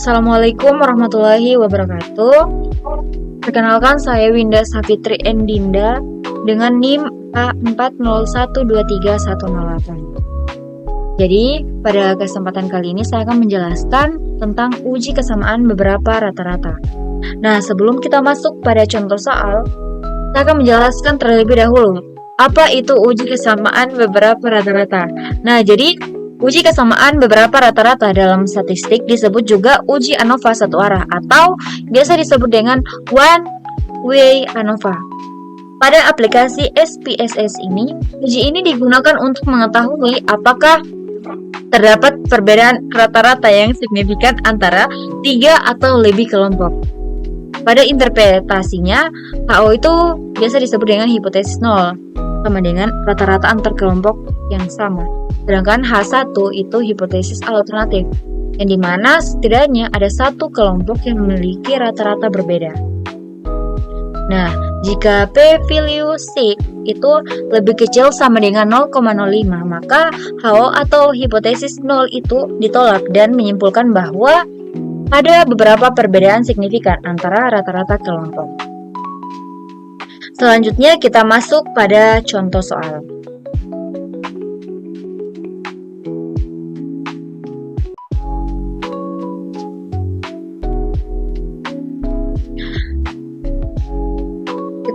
Assalamualaikum warahmatullahi wabarakatuh. Perkenalkan, saya Winda Safitri Endinda dengan NIM A40123108. Jadi, pada kesempatan kali ini saya akan menjelaskan tentang uji kesamaan beberapa rata-rata. Nah, sebelum kita masuk pada contoh soal, saya akan menjelaskan terlebih dahulu apa itu uji kesamaan beberapa rata-rata. Nah, jadi uji kesamaan beberapa rata-rata dalam statistik disebut juga uji ANOVA satu arah atau biasa disebut dengan one-way ANOVA. Pada aplikasi SPSS ini, uji ini digunakan untuk mengetahui apakah terdapat perbedaan rata-rata yang signifikan antara 3 atau lebih kelompok. Pada interpretasinya, HO itu biasa disebut dengan hipotesis nol, sama dengan rata-rata antar kelompok yang sama. Sedangkan H1 itu hipotesis alternatif, yang dimana setidaknya ada satu kelompok yang memiliki rata-rata berbeda. Nah, jika p-value sig itu lebih kecil sama dengan 0,05, maka HO atau hipotesis nol itu ditolak dan menyimpulkan bahwa ada beberapa perbedaan signifikan antara rata-rata kelompok. Selanjutnya kita masuk pada contoh soal.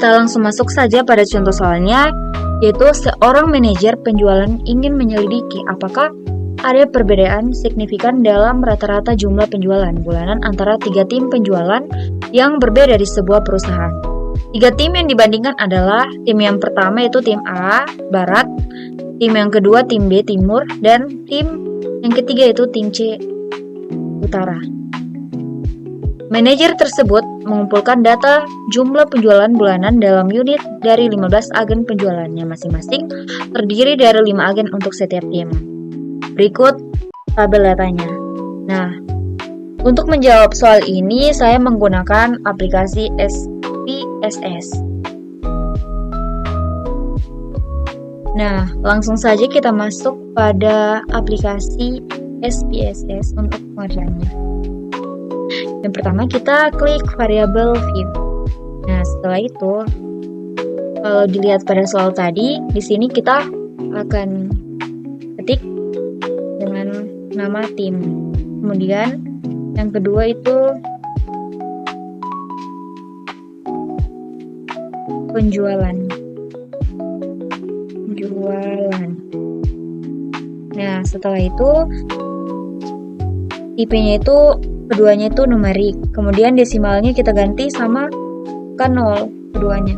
Kita langsung masuk saja pada contoh soalnya, yaitu seorang manajer penjualan ingin menyelidiki apakah ada perbedaan signifikan dalam rata-rata jumlah penjualan bulanan antara 3 tim penjualan yang berbeda di sebuah perusahaan. 3 tim yang dibandingkan adalah tim yang pertama yaitu tim A, Barat, tim yang kedua tim B, Timur, dan tim yang ketiga yaitu tim C, Utara. Manajer tersebut mengumpulkan data jumlah penjualan bulanan dalam unit dari 15 agen penjualannya masing-masing, terdiri dari 5 agen untuk setiap tim. Berikut tabel datanya. Nah, untuk menjawab soal ini saya menggunakan aplikasi SPSS. Nah, langsung saja kita masuk pada aplikasi SPSS untuk pengerjaannya. Yang pertama kita klik variable view. Nah, setelah itu kalau dilihat pada soal tadi, di sini kita akan ketik dengan nama tim. Kemudian yang kedua itu penjualan. Nah, setelah itu IP-nya itu keduanya itu numerik. Kemudian desimalnya kita ganti sama kan 0 keduanya.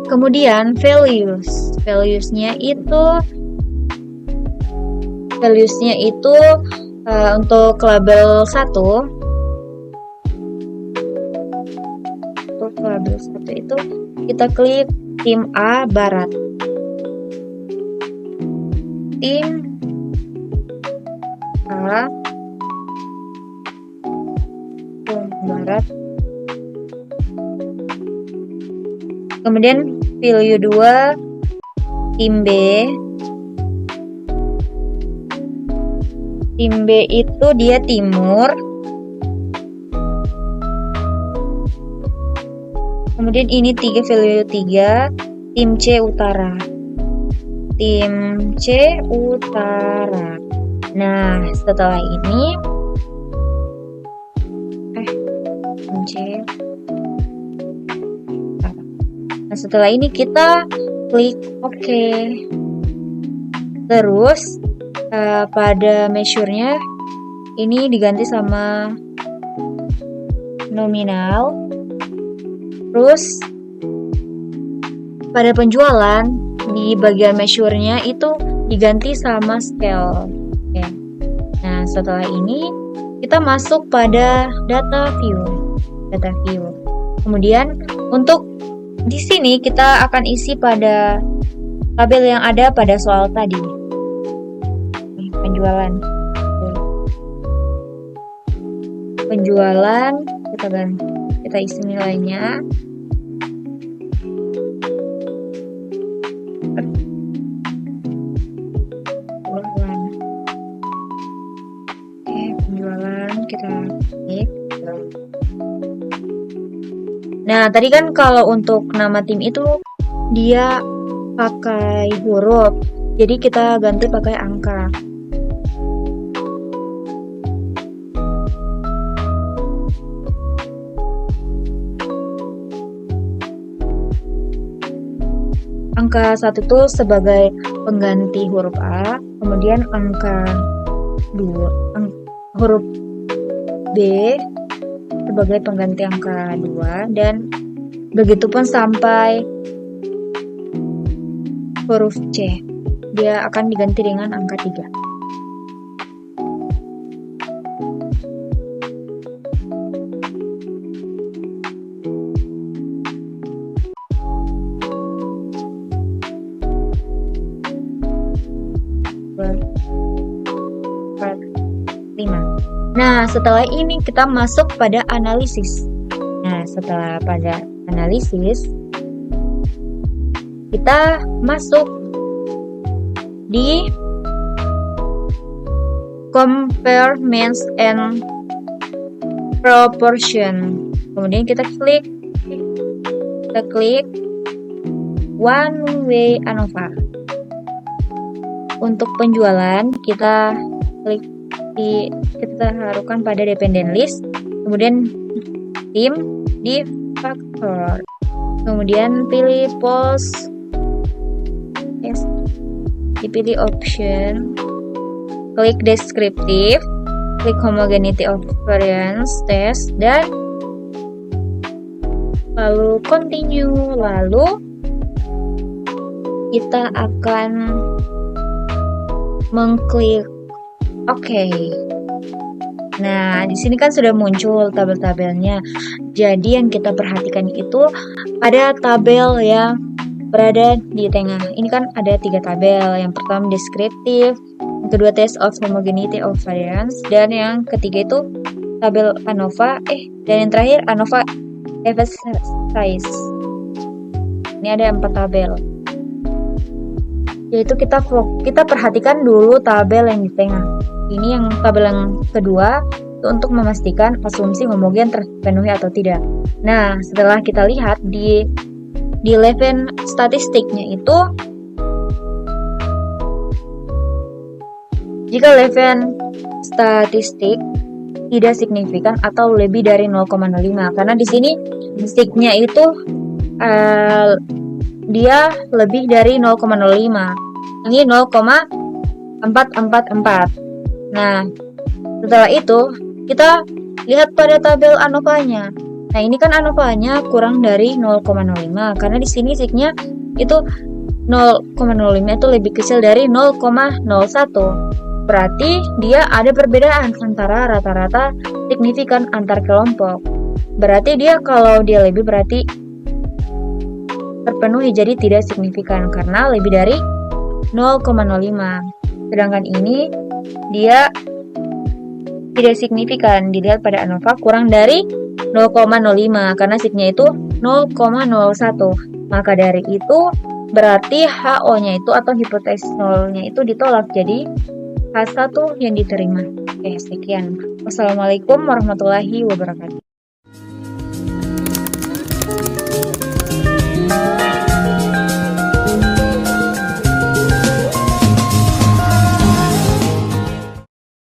Kemudian valuesnya itu untuk label 1. Untuk label 1 itu kita klik tim A Barat. Tim A Barat. Kemudian value 2 tim B. Tim B itu dia Timur. Kemudian ini 3 value 3 tim C Utara. Tim C Utara. Nah, setelah ini tim C Utara. Nah, setelah ini kita klik OK. Terus pada measure-nya ini diganti sama nominal. Terus pada penjualan di bagian measure-nya itu diganti sama scale. Oke. Nah, setelah ini kita masuk pada data view. Kemudian untuk di sini kita akan isi pada tabel yang ada pada soal tadi. Penjualan kita isi nilainya. kita klik. Nah, tadi kan kalau untuk nama tim itu dia pakai huruf, jadi kita ganti pakai angka. Angka 1 itu sebagai pengganti huruf A, kemudian angka 2, huruf B sebagai pengganti angka 2, dan begitupun sampai huruf C. Dia akan diganti dengan angka 3. Nah, setelah ini kita masuk pada analisis. Nah, setelah pada analisis, kita masuk di compare means and proportion. Kemudian kita klik one way ANOVA. Untuk penjualan kita klik kita taruhkan pada dependent list, kemudian tim di factor, kemudian pilih post, dipilih option, klik descriptive, klik homogeneity of variance test, dan lalu continue. Lalu kita akan mengklik Oke. Nah, di sini kan sudah muncul tabel-tabelnya. Jadi yang kita perhatikan itu ada tabel yang berada di tengah. Ini kan ada 3 tabel. Yang pertama descriptive, yang kedua test of homogeneity of variance, dan yang ketiga itu tabel ANOVA, dan yang terakhir ANOVA exercise. Ini ada 4 tabel. Yaitu kita perhatikan dulu tabel yang di tengah. Ini yang tabel yang kedua itu untuk memastikan asumsi homogen terpenuhi atau tidak. Nah, setelah kita lihat di Levene statistiknya itu, jika Levene statistik tidak signifikan atau lebih dari 0,05, karena di sini sticknya itu dia lebih dari 0,05. Ini 0,444. Nah, setelah itu kita lihat pada tabel ANOVA-nya. Nah, ini kan ANOVA-nya kurang dari 0,05 karena di sini sticknya itu 0,05 itu lebih kecil dari 0,01. Berarti dia ada perbedaan antara rata-rata signifikan antar kelompok. Berarti dia kalau dia lebih berarti terpenuhi, jadi tidak signifikan karena lebih dari 0,05. Sedangkan ini dia tidak signifikan, dilihat pada ANOVA kurang dari 0,05 karena sticknya itu 0,01. Maka dari itu berarti HO-nya itu atau hipotesis nolnya itu ditolak, jadi H1 yang diterima. Oke, sekian. Wassalamualaikum warahmatullahi wabarakatuh.